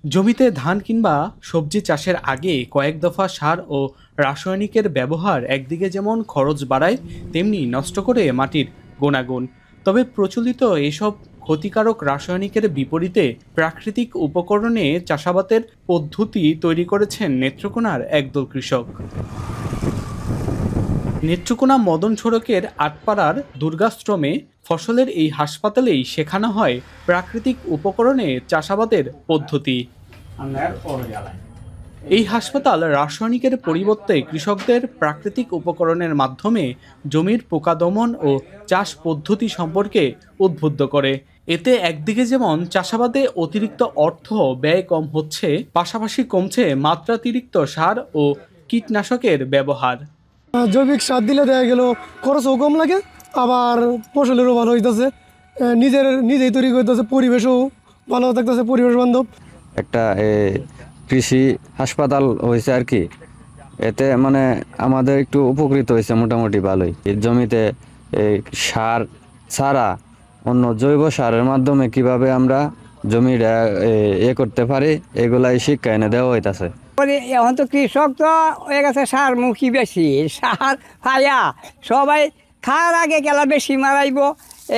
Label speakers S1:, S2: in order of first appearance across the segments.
S1: জমিতে ধান কিংবা সবজি চাষের আগে কয়েক দফা সার ও রাসায়নিকের ব্যবহার একদিকে যেমন খরচ বাড়ায়, তেমনি নষ্ট করে মাটির গুণাগুণ। তবে প্রচলিত এসব ক্ষতিকারক রাসায়নিকের বিপরীতে প্রাকৃতিক উপকরণে চাষাবাদের পদ্ধতি তৈরি করেছেন নেত্রকোনার একদল কৃষক। নেত্রকোনা মদন সড়কের আটপাড়ার দুর্গাশ্রমে ফসলের এই হাসপাতালেই শেখানো হয় প্রাকৃতিক উপকরণে চাষাবাদের পদ্ধতি। এই হাসপাতাল রাসায়নিকের পরিবর্তে কৃষকদের প্রাকৃতিক উপকরণের মাধ্যমে জমির পোকা দমন ও চাষ পদ্ধতি সম্পর্কে উদ্বুদ্ধ করে। এতে একদিকে যেমন চাষাবাদে অতিরিক্ত অর্থ ব্যয় কম হচ্ছে, পাশাপাশি কমছে মাত্রাতিরিক্ত সার ও কীটনাশকের ব্যবহার।
S2: জৈবিক সার দিলে দেখা গেল খরচও কম লাগে, আবার ফসলেরও ভালো হইতেছে, নিজেই তৈরি করতেছে, পরিবেশও ভালো থাকতেছে, পরিবেশ বান্ধব
S3: একটা কৃষি হাসপাতাল হয়েছে আর কি। এতে মানে আমাদের একটু উপকৃত হয়েছে মোটামুটি ভালোই। জমিতে সার ছাড়া অন্য জৈব সারের মাধ্যমে কিভাবে আমরা জমিটা করতে পারি, এগুলাই শিক্ষা এনে দেওয়া হইতাছে।
S4: এখন তো কৃষক তো হয়ে গেছে সার মুখী বেশি, সার খায়া সবাই খাওয়ার আগে গেলা বেশি মারাইব,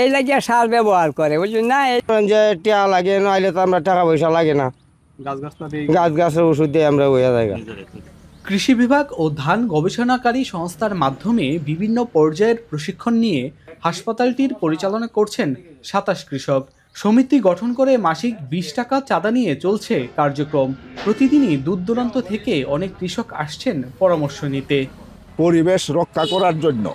S4: এই লাগিয়ে সার ব্যবহার করে, বুঝলেন না।
S5: যে টিয়া লাগে নাইলে তো আমরা টাকা পয়সা লাগে না, গাছের ওষুধ দিয়ে আমরা হয়ে যায়।
S1: কৃষি বিভাগ ও ধান গবেষণাকারী সংস্থার মাধ্যমে বিভিন্ন পর্যায়ের প্রশিক্ষণ নিয়ে হাসপাতালটির পরিচালনা করছেন ২৭ কৃষক। সমিতি গঠন করে মাসিক ২০ টাকা চাঁদা নিয়ে চলছে কার্যক্রম। প্রতিদিনই দূর দূরান্ত থেকে অনেক কৃষক আসছেন পরামর্শ নিতে।
S6: পরিবেশ রক্ষা করার জন্য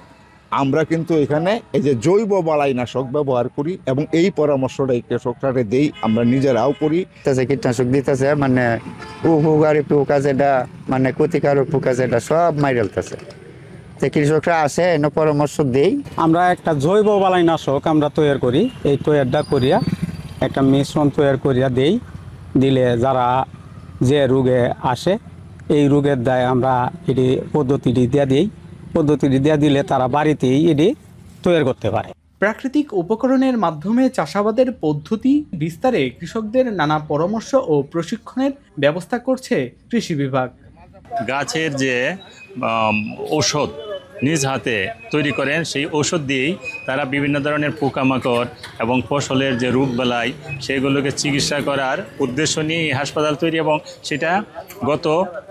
S6: আমরা কিন্তু এখানে এই যে জৈব বালাইনাশক ব্যবহার করি এবং এই পরামর্শটা কৃষকরা দেই, আমরা নিজেরাও করি।
S5: কীটনাশক দিতেছে মানে উপকারী পোকা যেটা মানে ক্ষতিকারক পোকা যেটা সব মাইরেলতেছে। কৃষকরা আসে এনে পরামর্শ দেই।
S7: আমরা একটা জৈব বালাইনাশক আমরা তৈরি করি, এই তৈরিটা করিয়া একটা মিশ্রণ তৈরি করিয়া দেই, দিলে যারা যে রোগে আসে এই রোগের দায় আমরা এটি পদ্ধতিটি দিয়ে দিই, পদ্ধতিটি দিয়ে দিলে তারা বাড়িতেই এটি তৈরি করতে পারে।
S1: প্রাকৃতিক উপকরণের মাধ্যমে চাষাবাদের পদ্ধতি বিস্তারে কৃষকদের নানা পরামর্শ ও প্রশিক্ষণের ব্যবস্থা করছে কৃষি বিভাগ।
S8: গাছের যে ঔষধ নিজ হাতে তৈরি করেন, সেই ঔষধ দিয়েই তারা বিভিন্ন ধরনের পোকামাকড় এবং ফসলের যে রোগবালাই সেগুলোকে চিকিৎসা করার উদ্দেশ্য নিয়ে হাসপাতাল তৈরি, এবং সেটা গত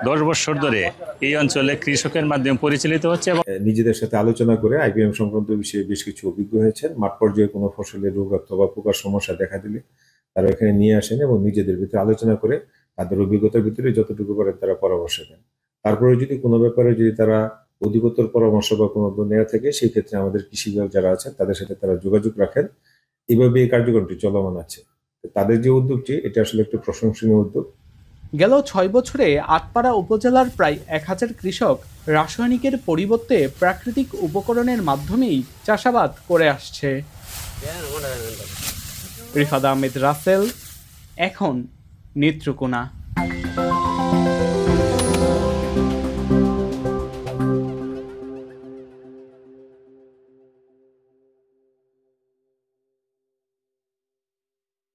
S8: ১০ বছর ধরে এই অঞ্চলে কৃষকের মাধ্যমে পরিচালিত হচ্ছে। এবং
S9: নিজেদের সাথে আলোচনা করে আইপিএম সংক্রান্ত বিষয়ে বেশ কিছু অভিজ্ঞ হয়েছেন। মাঠ পর্যায়ে কোনো ফসলের রোগ অথবা পোকার সমস্যা দেখা দিলে তারা এখানে নিয়ে আসেন এবং নিজেদের ভিতরে আলোচনা করে তাদের অভিজ্ঞতার ভিতরে যতটুকু করে তারা পরামর্শ দেন। তারপরে যদি কোনো ব্যাপারে যদি তারা অধিকতর পরামর্শ বা কোনো নেওয়া থাকে, সেই ক্ষেত্রে আমাদের কৃষি বিভাগ যারা আছেন তাদের সাথে তারা যোগাযোগ রাখেন। এইভাবে এই কার্যক্রমটি চলমান আছে। তাদের যে উদ্যোগটি, এটা আসলে একটি প্রশংসনীয় উদ্যোগ।
S1: গেল ৬ বছরে আটপাড়া উপজেলার প্রায় ১০০০ কৃষক রাসায়নিকের পরিবর্তে প্রাকৃতিক উপকরণের মাধ্যমেই চাষাবাদ করে আসছে। রিফাত আহমেদ রাসেল, এখন নেত্রকোনা।